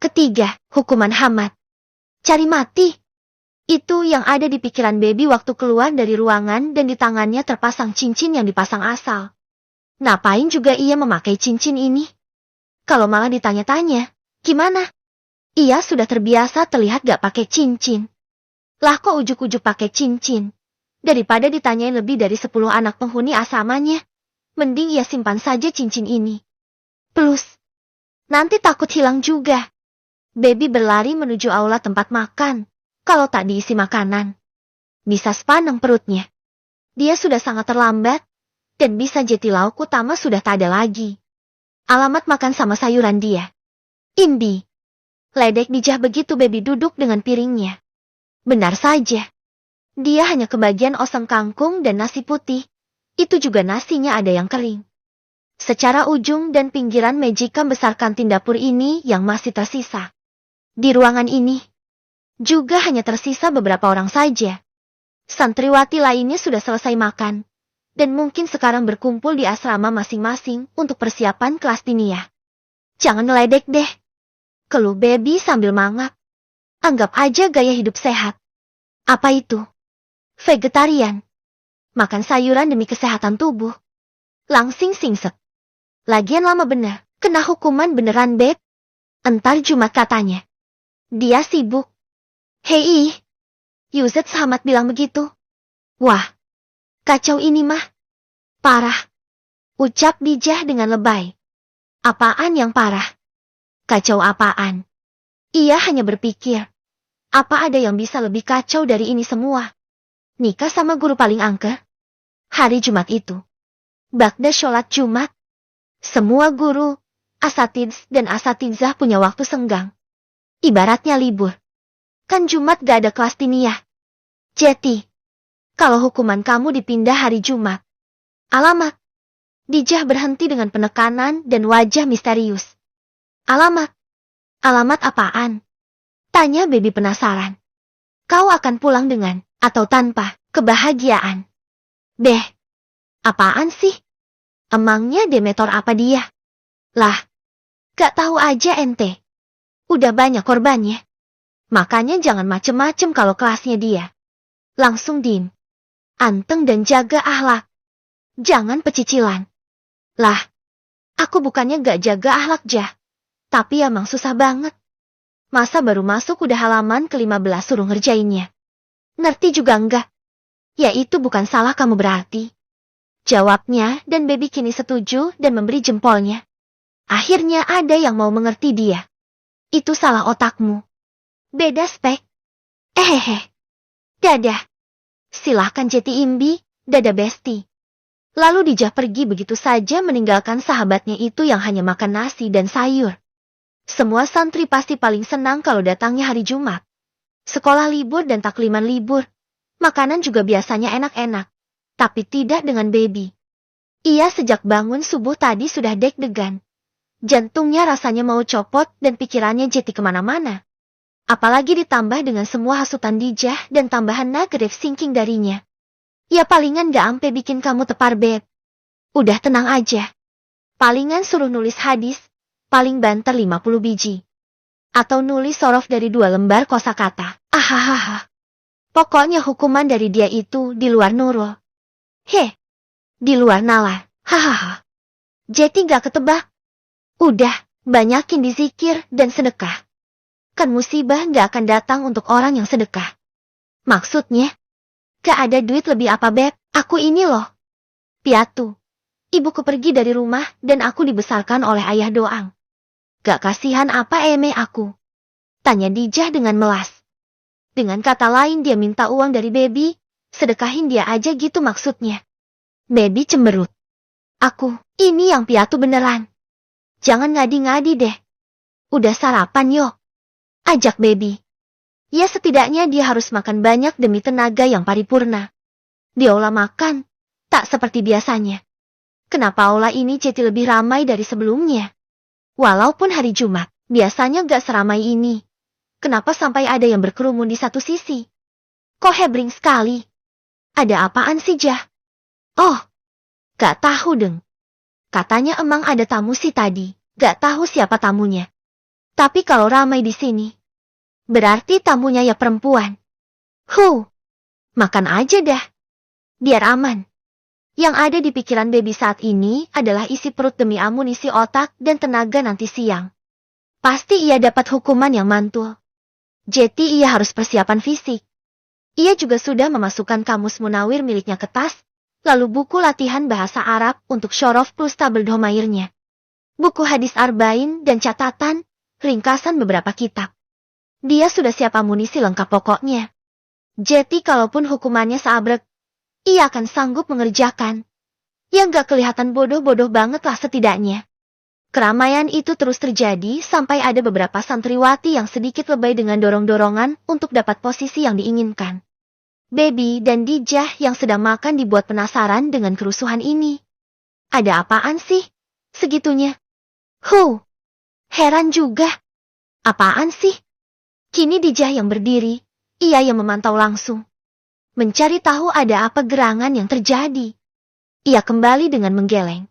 ketiga, hukuman Hamad. Cari mati. Itu yang ada di pikiran Baby waktu keluar dari ruangan dan di tangannya terpasang cincin yang dipasang asal. Ngapain juga ia memakai cincin ini? Kalau malah ditanya-tanya, gimana? Ia sudah terbiasa terlihat gak pakai cincin. Lah kok ujuk-ujuk pakai cincin? Daripada ditanyain lebih dari 10 anak penghuni asramanya, mending ia simpan saja cincin ini. Plus, nanti takut hilang juga. Baby berlari menuju aula tempat makan. Kalau tak diisi makanan, bisa sepaneng perutnya. Dia sudah sangat terlambat, dan bisa jeti lauk utama sudah tak ada lagi. Alamat makan sama sayuran dia. Imbi. Ledek dijah begitu Baby duduk dengan piringnya. Benar saja. Dia hanya kebagian oseng kangkung dan nasi putih. Itu juga nasinya ada yang kering. Secara ujung dan pinggiran meja besar kantin dapur ini yang masih tersisa. Di ruangan ini juga hanya tersisa beberapa orang saja. Santriwati lainnya sudah selesai makan, dan mungkin sekarang berkumpul di asrama masing-masing untuk persiapan kelas diniyah. Jangan ngeledek deh, keluh Baby sambil mangap. Anggap aja gaya hidup sehat. Apa itu? Vegetarian. Makan sayuran demi kesehatan tubuh. Langsing singset. Lagian lama bener, kena hukuman beneran Beb. Entar Jumat katanya. Dia sibuk. Hei, Yuzet Hamad bilang begitu. Wah, kacau ini mah. Parah. Ucap Dijah dengan lebay. Apaan yang parah? Kacau apaan? Ia hanya berpikir, apa ada yang bisa lebih kacau dari ini semua? Nikah sama guru paling angker? Hari Jumat itu. Bagda sholat Jumat. Semua guru, asatids dan asatidzah punya waktu senggang. Ibaratnya libur. Kan Jumat gak ada kelas diniyah. Jeti, kalau hukuman kamu dipindah hari Jumat. Alamat. Dijah berhenti dengan penekanan dan wajah misterius. Alamat. Alamat apaan? Tanya Baby penasaran. Kau akan pulang dengan, atau tanpa, kebahagiaan. Beh, apaan sih? Emangnya Demetor apa dia? Lah, gak tahu aja ente. Udah banyak korbannya. Makanya jangan macem-macem kalau kelasnya dia. Langsung dim. Anteng dan jaga akhlak. Jangan pecicilan. Lah, aku bukannya gak jaga akhlak jah. Tapi emang susah banget. Masa baru masuk udah halaman ke-15 suruh ngerjainnya. Ngerti juga enggak? Ya itu bukan salah kamu berarti. Jawabnya dan Baby kini setuju dan memberi jempolnya. Akhirnya ada yang mau mengerti dia. Itu salah otakmu. Beda spek. Dadah. Silahkan Jeti Imbi, dadah Besti. Lalu Dijah pergi begitu saja meninggalkan sahabatnya itu yang hanya makan nasi dan sayur. Semua santri pasti paling senang kalau datangnya hari Jumat. Sekolah libur dan takliman libur. Makanan juga biasanya enak-enak. Tapi tidak dengan Baby. Ia sejak bangun subuh tadi sudah deg-degan. Jantungnya rasanya mau copot dan pikirannya jeti kemana-mana. Apalagi ditambah dengan semua hasutan Dijah dan tambahan negatif thinking darinya. Ya palingan gak ampe bikin kamu tepar Beb. Udah tenang aja. Palingan suruh nulis hadis, paling banter 50 biji. Atau nulis sorof dari 2 lembar kosakata. Ahahaha. Pokoknya hukuman dari dia itu di luar Nurul. Di luar nalar. Hahaha. Jeti gak ketebak. Udah, banyakin dizikir dan sedekah. Kan musibah gak akan datang untuk orang yang sedekah. Maksudnya? Gak ada duit lebih apa Beb, aku ini loh. Piatu. Ibuku pergi dari rumah dan aku dibesarkan oleh ayah doang. Gak kasihan apa aku? Tanya Dijah dengan melas. Dengan kata lain dia minta uang dari Baby, sedekahin dia aja gitu maksudnya. Baby cemberut. Aku, ini yang piatu beneran. Jangan ngadi-ngadi deh. Udah sarapan yuk. Ajak Baby. Ya setidaknya dia harus makan banyak demi tenaga yang paripurna. Di aula makan, tak seperti biasanya. Kenapa aula ini jadi lebih ramai dari sebelumnya? Walaupun hari Jumat, biasanya gak seramai ini. Kenapa sampai ada yang berkerumun di satu sisi? Kok hebring sekali? Ada apaan sih Jah? Oh, gak tahu deng. Katanya emang ada tamu sih tadi, gak tahu siapa tamunya. Tapi kalau ramai di sini, berarti tamunya ya perempuan. Makan aja dah. Biar aman. Yang ada di pikiran baby saat ini adalah isi perut demi amunisi otak dan tenaga nanti siang. Pasti ia dapat hukuman yang mantul. Jadi ia harus persiapan fisik. Ia juga sudah memasukkan kamus munawir miliknya ke tas, lalu buku latihan bahasa Arab untuk Syorof plus tabel domairnya. Buku hadis arba'in dan catatan, ringkasan beberapa kitab. Dia sudah siap amunisi lengkap pokoknya. Jadi kalaupun hukumannya seabrek, ia akan sanggup mengerjakan. Ya nggak kelihatan bodoh-bodoh banget lah setidaknya. Keramaian itu terus terjadi sampai ada beberapa santriwati yang sedikit lebay dengan dorong-dorongan untuk dapat posisi yang diinginkan. Baby dan Dijah yang sedang makan dibuat penasaran dengan kerusuhan ini. Ada apaan sih? Segitunya. Heran juga. Apaan sih? Kini Dijah yang berdiri, ia yang memantau langsung. Mencari tahu ada apa gerangan yang terjadi. Ia kembali dengan menggeleng.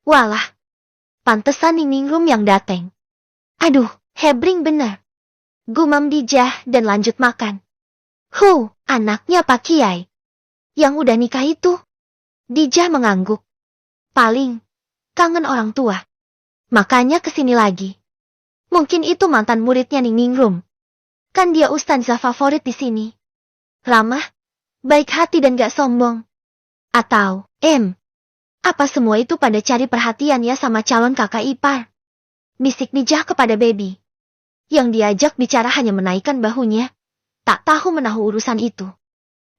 Walah, pantesan Niningrum yang dateng. Aduh, hebring bener. Gumam Dijah dan lanjut makan. Anaknya Pak Kiai. Yang udah nikah itu. Dijah mengangguk. Paling, kangen orang tua. Makanya kesini lagi. Mungkin itu mantan muridnya Niningrum. Kan dia ustazah favorit di sini. Ramah, baik hati dan gak sombong. Atau, apa semua itu pada cari perhatian ya sama calon kakak ipar? Bisik Dijah kepada baby. Yang diajak bicara hanya menaikkan bahunya. Tak tahu menahu urusan itu.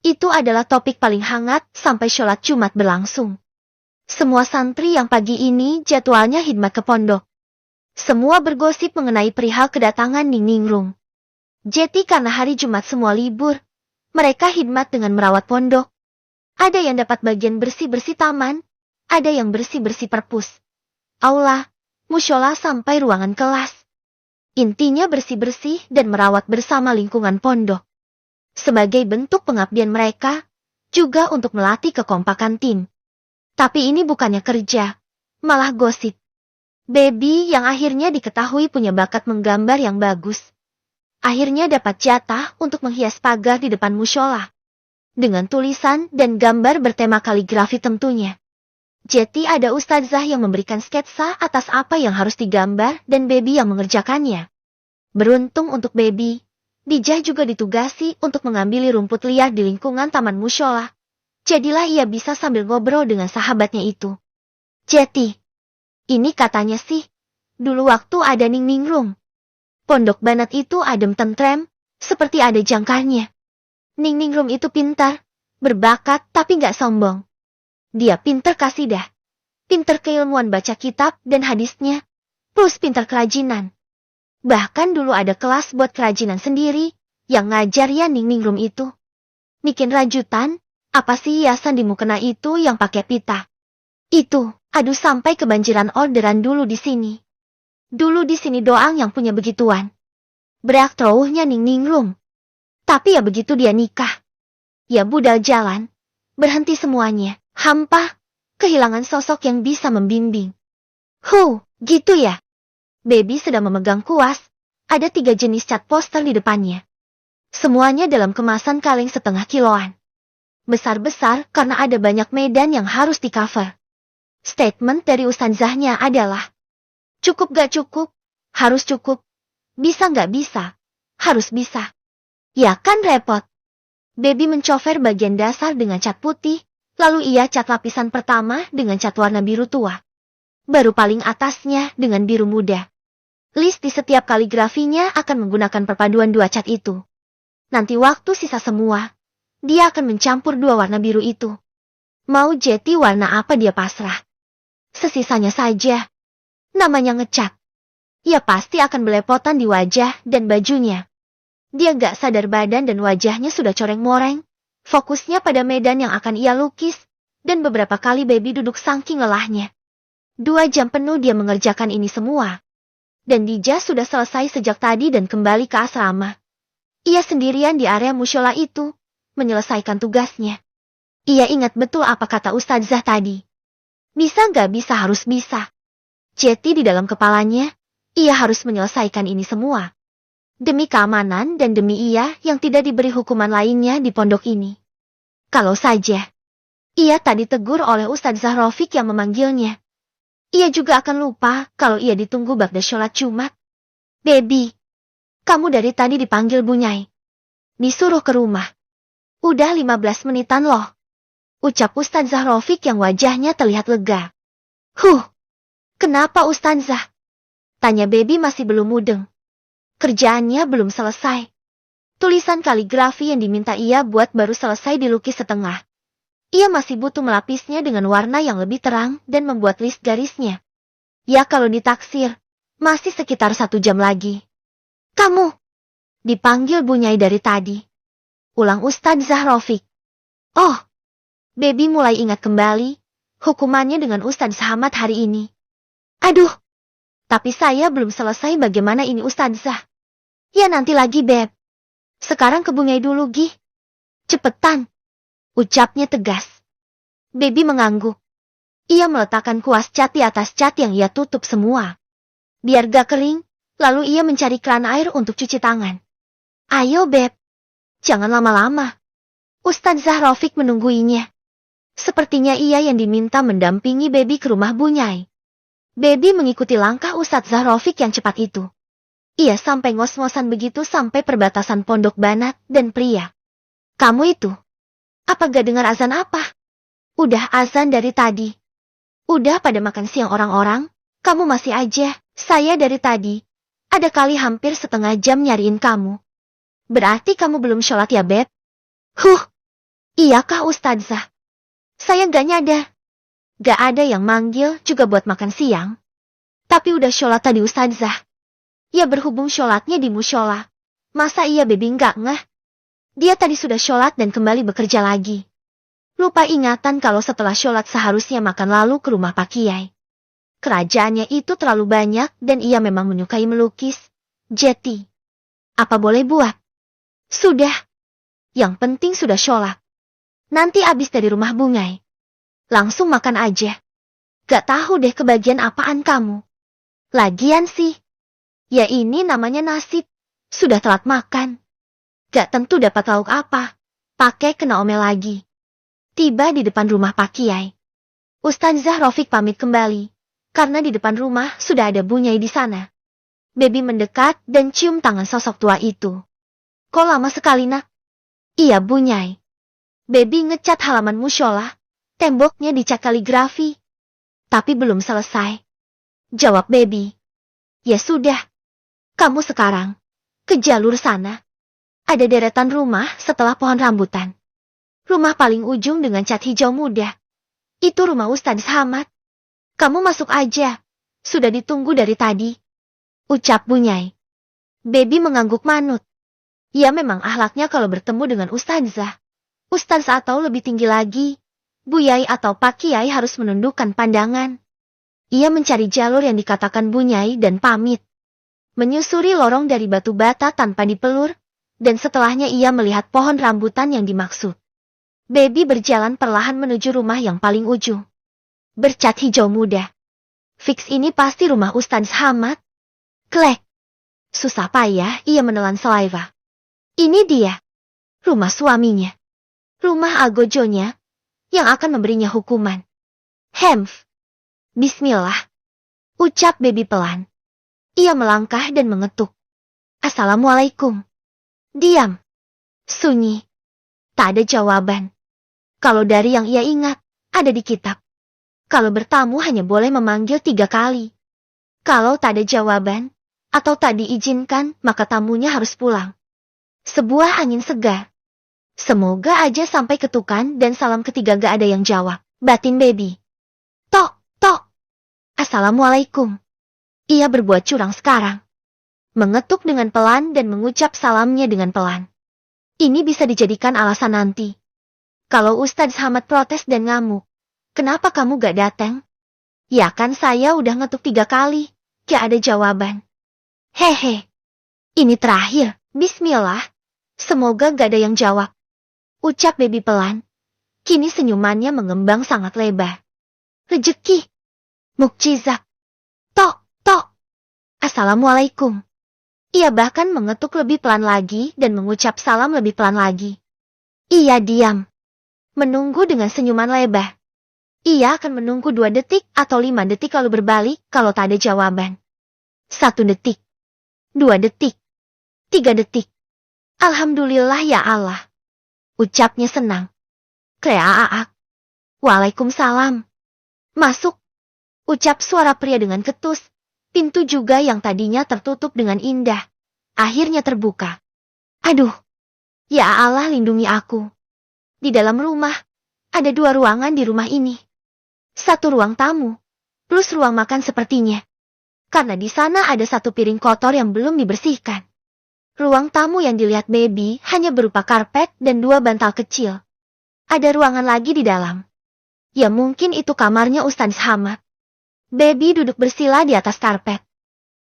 Itu adalah topik paling hangat sampai sholat Jumat berlangsung. Semua santri yang pagi ini jadwalnya khidmat ke pondok. Semua bergosip mengenai perihal kedatangan Niningrum. Jadi karena hari Jumat semua libur, mereka khidmat dengan merawat pondok. Ada yang dapat bagian bersih-bersih taman, ada yang bersih-bersih perpus, aula, mushola sampai ruangan kelas. Intinya bersih-bersih dan merawat bersama lingkungan pondok. Sebagai bentuk pengabdian mereka, juga untuk melatih kekompakan tim. Tapi ini bukannya kerja, malah gosip. Baby yang akhirnya diketahui punya bakat menggambar yang bagus. Akhirnya dapat jatah untuk menghias pagar di depan mushola. Dengan tulisan dan gambar bertema kaligrafi tentunya. Jadi ada ustazah yang memberikan sketsa atas apa yang harus digambar dan baby yang mengerjakannya. Beruntung untuk baby, Dijah juga ditugasi untuk mengambil rumput liar di lingkungan taman mushola. Jadilah ia bisa sambil ngobrol dengan sahabatnya itu. Jadi, ini katanya sih, dulu waktu ada Niningrum. Pondok Banat itu adem tentrem, seperti ada jangkarnya. Niningrum itu pintar, berbakat tapi nggak sombong. Dia pintar kasidah, pintar keilmuan baca kitab dan hadisnya, plus pintar kerajinan. Bahkan dulu ada kelas buat kerajinan sendiri, yang ngajar ya Niningrum itu. Bikin rajutan, apa sih hiasan di mukena itu yang pakai pita? Itu, aduh sampai kebanjiran orderan dulu di sini. Dulu di sini doang yang punya begituan. Berak trouhnya Niningrum. Tapi ya begitu dia nikah. Ya budal jalan. Berhenti semuanya. Hampa. Kehilangan sosok yang bisa membimbing. Gitu ya. Baby sedang memegang kuas. Ada 3 jenis cat poster di depannya. Semuanya dalam kemasan kaleng setengah kiloan. Besar-besar karena ada banyak medan yang harus di cover. Statement dari ustazahnya adalah, cukup gak cukup, harus cukup. Bisa gak bisa, harus bisa. Ya kan repot. Baby mencover bagian dasar dengan cat putih, lalu ia cat lapisan pertama dengan cat warna biru tua. Baru paling atasnya dengan biru muda. List di setiap kaligrafinya akan menggunakan perpaduan 2 cat itu. Nanti waktu sisa semua, dia akan mencampur 2 warna biru itu. Mau jadi warna apa dia pasrah. Sesisanya saja. Namanya ngecat. Ia pasti akan belepotan di wajah dan bajunya. Dia gak sadar badan dan wajahnya sudah coreng-moreng. Fokusnya pada medan yang akan ia lukis. Dan beberapa kali baby duduk saking lelahnya. 2 jam penuh dia mengerjakan ini semua. Dan Dijah sudah selesai sejak tadi dan kembali ke asrama. Ia sendirian di area mushola itu. Menyelesaikan tugasnya. Ia ingat betul apa kata ustazah tadi. Bisa gak bisa harus bisa. Jadi di dalam kepalanya, Ia harus menyelesaikan ini semua. Demi keamanan dan demi ia yang tidak diberi hukuman lainnya di pondok ini. Kalau saja ia tak ditegur oleh Ustadzah Rafiq yang memanggilnya, ia juga akan lupa kalau ia ditunggu ba'da sholat Jumat. Baby, kamu dari tadi dipanggil Bunyai. Disuruh ke rumah. Udah 15 menitan loh. Ucap Ustadzah Rafiq yang wajahnya terlihat lega. Kenapa Ustadzah? Tanya Baby masih belum mudeng. Kerjaannya belum selesai. Tulisan kaligrafi yang diminta ia buat baru selesai dilukis setengah. Ia masih butuh melapisnya dengan warna yang lebih terang dan membuat list garisnya. Ya kalau ditaksir, masih sekitar 1 jam lagi. Kamu dipanggil Bunyai dari tadi. Ulang Ustadzah Rafiq. Oh, Baby mulai ingat kembali hukumannya dengan Ustadz Hamad hari ini. Aduh, tapi saya belum selesai bagaimana ini Ustadzah. Ya nanti lagi Beb. Sekarang ke Bunyai dulu Gih. Cepetan. Ucapnya tegas. Baby mengangguk. Ia meletakkan kuas cat di atas cat yang ia tutup semua. Biar gak kering, lalu ia mencari keran air untuk cuci tangan. Ayo Beb. Jangan lama-lama. Ustadzah Rafiq menungguinya. Sepertinya ia yang diminta mendampingi Baby ke rumah Bunyai. Baby mengikuti langkah Ustadzah Rafiq yang cepat itu. Ia sampai ngos-ngosan begitu sampai perbatasan Pondok Banat dan Pria. Kamu itu, apa gak dengar azan apa? Udah azan dari tadi. Udah pada makan siang orang-orang, kamu masih aja. Saya dari tadi, ada kali hampir setengah jam nyariin kamu. Berarti kamu belum sholat ya Beb? Iyakah Ustadzah? Saya gak nyadar. Gak ada yang manggil juga buat makan siang. Tapi udah sholat tadi Ustadzah. Ya berhubung sholatnya di musyola. Masa iya Baby nggak ngeh? Dia tadi sudah sholat dan kembali bekerja lagi. Lupa ingatan kalau setelah sholat seharusnya makan lalu ke rumah Pak Kiai. Kerajaannya itu terlalu banyak dan ia memang menyukai melukis. Jeti. Apa boleh buat? Sudah. Yang penting sudah sholat. Nanti abis dari rumah Bunyai. Langsung makan aja. Gak tahu deh kebagian apaan kamu. Lagian sih. Ya ini namanya nasib. Sudah telat makan. Gak tentu dapat lauk apa. Pakai kena omel lagi. Tiba di depan rumah Pak Kiai. Ustadzah Rafiq pamit kembali. Karena di depan rumah sudah ada Bunyai di sana. Baby mendekat dan cium tangan sosok tua itu. Kok lama sekali nak? Iya Bunyai. Baby ngecat halaman musyola. Temboknya dicat kaligrafi. Tapi belum selesai. Jawab Baby. Ya sudah. Kamu sekarang ke jalur sana. Ada deretan rumah setelah pohon rambutan. Rumah paling ujung dengan cat hijau muda. Itu rumah Ustadz Hamad. Kamu masuk aja. Sudah ditunggu dari tadi. Ucap Bunyai. Baby mengangguk manut. Ya memang ahlaknya kalau bertemu dengan Ustadzah. Ustadz atau lebih tinggi lagi. Buyai atau Pak Kiai harus menundukkan pandangan. Ia mencari jalur yang dikatakan Bunyai dan pamit. Menyusuri lorong dari batu bata tanpa dipelur, dan setelahnya ia melihat pohon rambutan yang dimaksud. Baby berjalan perlahan menuju rumah yang paling ujung. Bercat hijau muda. Fix ini pasti rumah Ustadz Hamad. Klek. Susah payah ia menelan saliva. Ini dia. Rumah suaminya. Rumah algojonya, yang akan memberinya hukuman. Hemf. Bismillah. Ucap Baby pelan. Ia melangkah dan mengetuk. Assalamualaikum. Diam. Sunyi. Tak ada jawaban. Kalau dari yang ia ingat, ada di kitab. Kalau bertamu hanya boleh memanggil 3 kali. Kalau tak ada jawaban, atau tak diizinkan, maka tamunya harus pulang. Sebuah angin segar. Semoga aja sampai ketukan dan salam ketiga gak ada yang jawab. Batin Baby. Tok, tok. Assalamualaikum. Ia berbuat curang sekarang. Mengetuk dengan pelan dan mengucap salamnya dengan pelan. Ini bisa dijadikan alasan nanti. Kalau Ustadz Hamad protes dan ngamuk. Kenapa kamu gak datang? Ya kan saya udah ngetuk 3 kali. Gak ada jawaban. Hehe. Ini terakhir. Bismillah. Semoga gak ada yang jawab. Ucap Baby pelan. Kini senyumannya mengembang sangat lebar. Rejeki. Mukjizat. Tok, tok. Assalamualaikum. Ia bahkan mengetuk lebih pelan lagi dan mengucap salam lebih pelan lagi. Ia diam. Menunggu dengan senyuman lebar. Ia akan menunggu 2 detik atau 5 detik lalu berbalik kalau tak ada jawaban. 1 detik. 2 detik. 3 detik. Alhamdulillah ya Allah. Ucapnya senang. Kreaak. Waalaikumsalam. Masuk. Ucap suara pria dengan ketus. Pintu juga yang tadinya tertutup dengan indah. Akhirnya terbuka. Aduh. Ya Allah lindungi aku. Di dalam rumah. Ada 2 ruangan di rumah ini. 1 ruang tamu. Plus ruang makan sepertinya. Karena di sana ada 1 piring kotor yang belum dibersihkan. Ruang tamu yang dilihat baby hanya berupa karpet dan 2 bantal kecil. Ada ruangan lagi di dalam. Ya mungkin itu kamarnya Ustadz Hamad. Baby duduk bersila di atas karpet.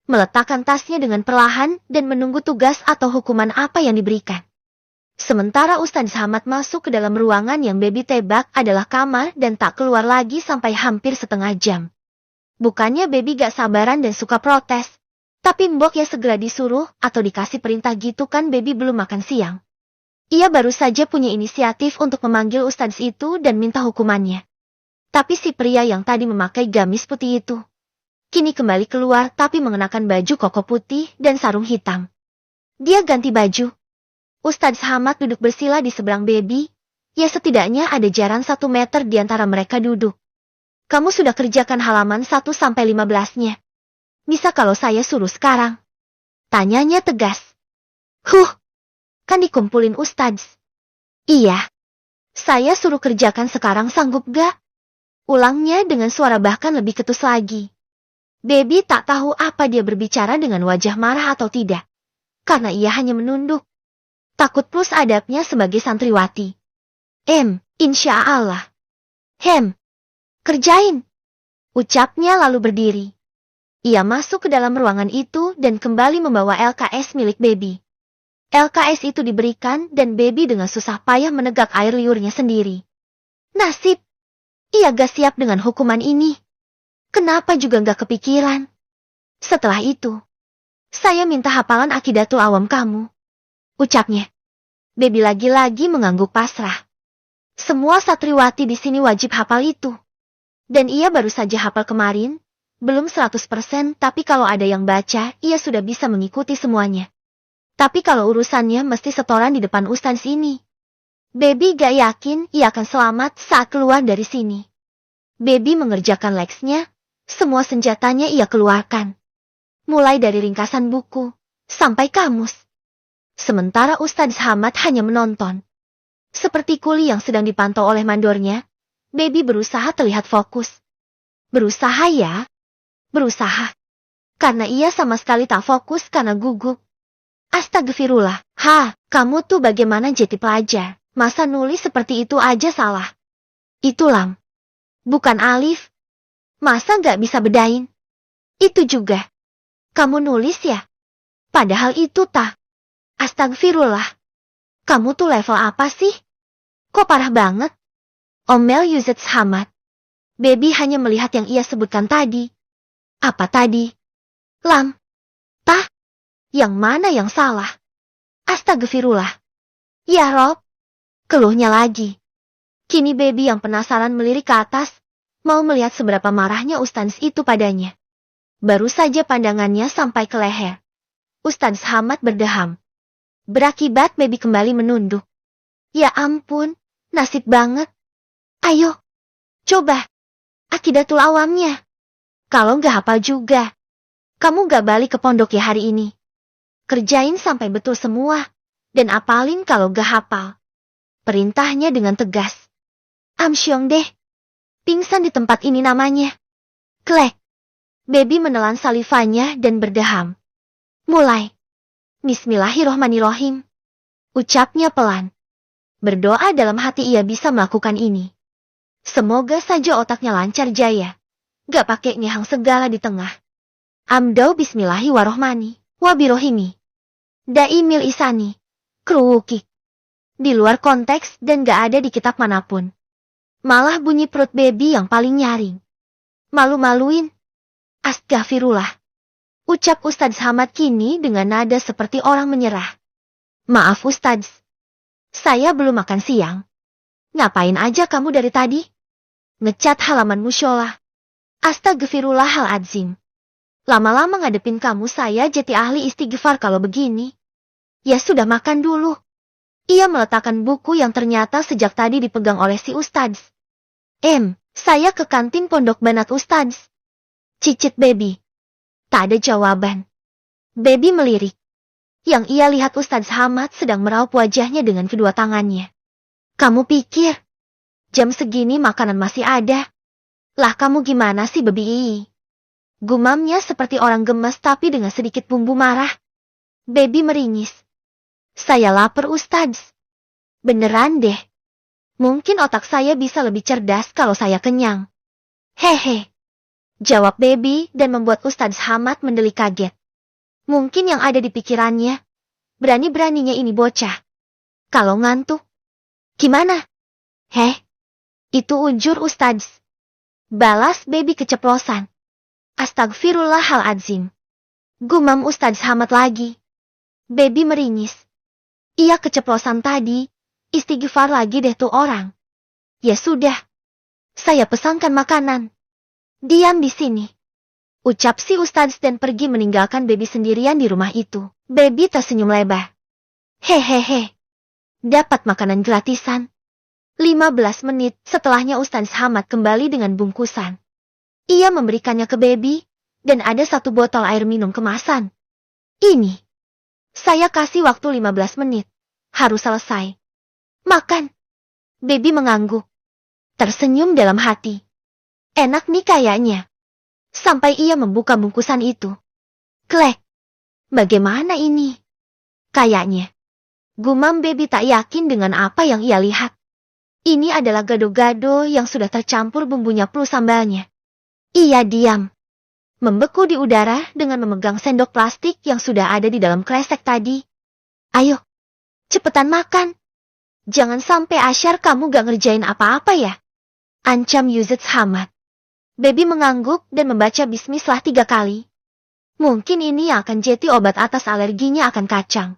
Meletakkan tasnya dengan perlahan dan menunggu tugas atau hukuman apa yang diberikan. Sementara Ustadz Hamad masuk ke dalam ruangan yang baby tebak adalah kamar dan tak keluar lagi sampai hampir setengah jam. Bukannya baby gak sabaran dan suka protes. Tapi mbok ya segera disuruh atau dikasih perintah gitu kan baby belum makan siang. Ia baru saja punya inisiatif untuk memanggil Ustadz itu dan minta hukumannya. Tapi si pria yang tadi memakai gamis putih itu kini kembali keluar tapi mengenakan baju koko putih dan sarung hitam. Dia ganti baju. Ustadz Hamad duduk bersila di seberang baby. Ya setidaknya ada jarak 1 meter di antara mereka duduk. Kamu sudah kerjakan halaman 1-15-nya. Bisa kalau saya suruh sekarang? Tanyanya tegas. Kan dikumpulin Ustadz. Iya. Saya suruh kerjakan sekarang sanggup gak? Ulangnya dengan suara bahkan lebih ketus lagi. Baby tak tahu apa dia berbicara dengan wajah marah atau tidak. Karena ia hanya menunduk. Takut plus adabnya sebagai santriwati. Insya Allah. Kerjain. Ucapnya lalu berdiri. Ia masuk ke dalam ruangan itu dan kembali membawa LKS milik baby. LKS itu diberikan dan baby dengan susah payah menegak air liurnya sendiri. Nasib. Ia gak siap dengan hukuman ini. Kenapa juga gak kepikiran? Setelah itu, saya minta hafalan Aqidatul Awam kamu. Ucapnya. Baby lagi-lagi mengangguk pasrah. Semua satriwati di sini wajib hafal itu. Dan ia baru saja hafal kemarin. Belum 100% tapi kalau ada yang baca, ia sudah bisa mengikuti semuanya. Tapi kalau urusannya mesti setoran di depan Ustadz ini. Baby gak yakin ia akan selamat saat keluar dari sini. Baby mengerjakan leksnya, semua senjatanya ia keluarkan. Mulai dari ringkasan buku, sampai kamus. Sementara Ustadz Hamad hanya menonton. Seperti kuli yang sedang dipantau oleh mandornya, baby berusaha terlihat fokus. Berusaha ya? Berusaha. Karena ia sama sekali tak fokus karena gugup. Astagfirullah, kamu tuh bagaimana jadi pelajar? Masa nulis seperti itu aja salah? Itu lam. Bukan alif. Masa gak bisa bedain? Itu juga. Kamu nulis ya? Padahal itu tak. Astagfirullah. Kamu tuh level apa sih? Kok parah banget? Omel Ustadz Hamad. Baby hanya melihat yang ia sebutkan tadi. Apa tadi? Lam. Tah. Yang mana yang salah? Astagfirullah. Ya Rob. Keluhnya lagi. Kini baby yang penasaran melirik ke atas, mau melihat seberapa marahnya Ustadz itu padanya. Baru saja pandangannya sampai ke leher. Ustadz Hamad berdeham. Berakibat baby kembali menunduk. Ya ampun, nasib banget. Ayo, coba. Aqidatul Awamnya. Kalau nggak hafal juga. Kamu nggak balik ke pondok ya hari ini. Kerjain sampai betul semua. Dan apalin kalau nggak hafal. Perintahnya dengan tegas. Amsyong deh. Pingsan di tempat ini namanya. Klek. Baby menelan salivanya dan berdeham. Mulai. Bismillahirrohmanirrohim. Ucapnya pelan. Berdoa dalam hati ia bisa melakukan ini. Semoga saja otaknya lancar jaya. Gak pakai ngehang segala di tengah. Amdau bismillahirrohmani. Daimil isani. Kruwukik. Di luar konteks dan gak ada di kitab manapun. Malah bunyi perut baby yang paling nyaring. Malu-maluin. Astagfirullah. Ucap Ustadz Hamad kini dengan nada seperti orang menyerah. Maaf Ustadz. Saya belum makan siang. Ngapain aja kamu dari tadi? Ngecat halaman musyola. Astagfirullahaladzim. Lama-lama ngadepin kamu saya jadi ahli istighfar kalau begini. Ya sudah makan dulu. Ia meletakkan buku yang ternyata sejak tadi dipegang oleh si Ustadz. Saya ke kantin Pondok Banat Ustadz. Cicit Baby. Tak ada jawaban. Baby melirik. Yang ia lihat Ustadz Hamad sedang meraup wajahnya dengan kedua tangannya. Kamu pikir, jam segini makanan masih ada? Lah kamu gimana sih Baby? Gumamnya seperti orang gemes tapi dengan sedikit bumbu marah. Baby meringis. Saya lapar Ustadz. Beneran deh. Mungkin otak saya bisa lebih cerdas kalau saya kenyang. Hehe. Jawab Baby dan membuat Ustadz Hamad mendelik kaget. Mungkin yang ada di pikirannya, berani-beraninya ini bocah. Kalau ngantuk, gimana? Itu ujur Ustadz. Balas Baby keceplosan. Astagfirullahaladzim. Gumam Ustadz Hamad lagi. Baby meringis. Ia keceplosan tadi, istighfar lagi deh tuh orang. Ya sudah. Saya pesankan makanan. Diam di sini. Ucap si Ustadz dan pergi meninggalkan Baby sendirian di rumah itu. Baby tersenyum lebar. Hehehe. Dapat makanan gratisan. 15 menit setelahnya Ustadz Hamad kembali dengan bungkusan. Ia memberikannya ke Baby, dan ada 1 botol air minum kemasan. Ini. Saya kasih waktu 15 menit. Harus selesai. Makan. Baby mengangguk. Tersenyum dalam hati. Enak nih kayaknya. Sampai ia membuka bungkusan itu. Klek. Bagaimana ini? Kayaknya. Gumam Baby tak yakin dengan apa yang ia lihat. Ini adalah gado-gado yang sudah tercampur bumbunya plus sambalnya. Ia diam. Membeku di udara dengan memegang sendok plastik yang sudah ada di dalam kresek tadi. Ayo. Cepetan makan. Jangan sampai asyar kamu gak ngerjain apa-apa ya. Ancam Ustadz Hamad. Baby mengangguk dan membaca bismillah 3 kali. Mungkin ini yang akan jadi obat atas alerginya akan kacang.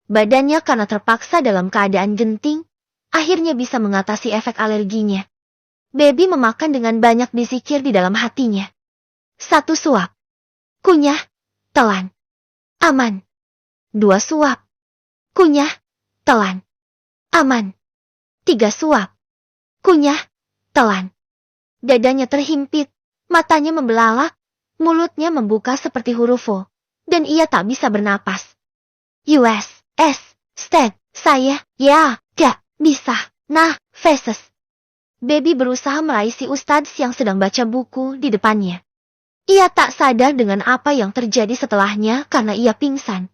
Badannya karena terpaksa dalam keadaan genting, akhirnya bisa mengatasi efek alerginya. Baby memakan dengan banyak berzikir di dalam hatinya. 1 suap. Kunyah. Telan. Aman. 2 suap. Kunyah. Telan. Aman. 3 suap. Kunyah. Telan. Dadanya terhimpit, matanya membelalak, mulutnya membuka seperti huruf O, dan ia tak bisa bernapas. Saya, gak bisa, faces. Baby berusaha meraih si Ustadz yang sedang baca buku di depannya. Ia tak sadar dengan apa yang terjadi setelahnya karena ia pingsan.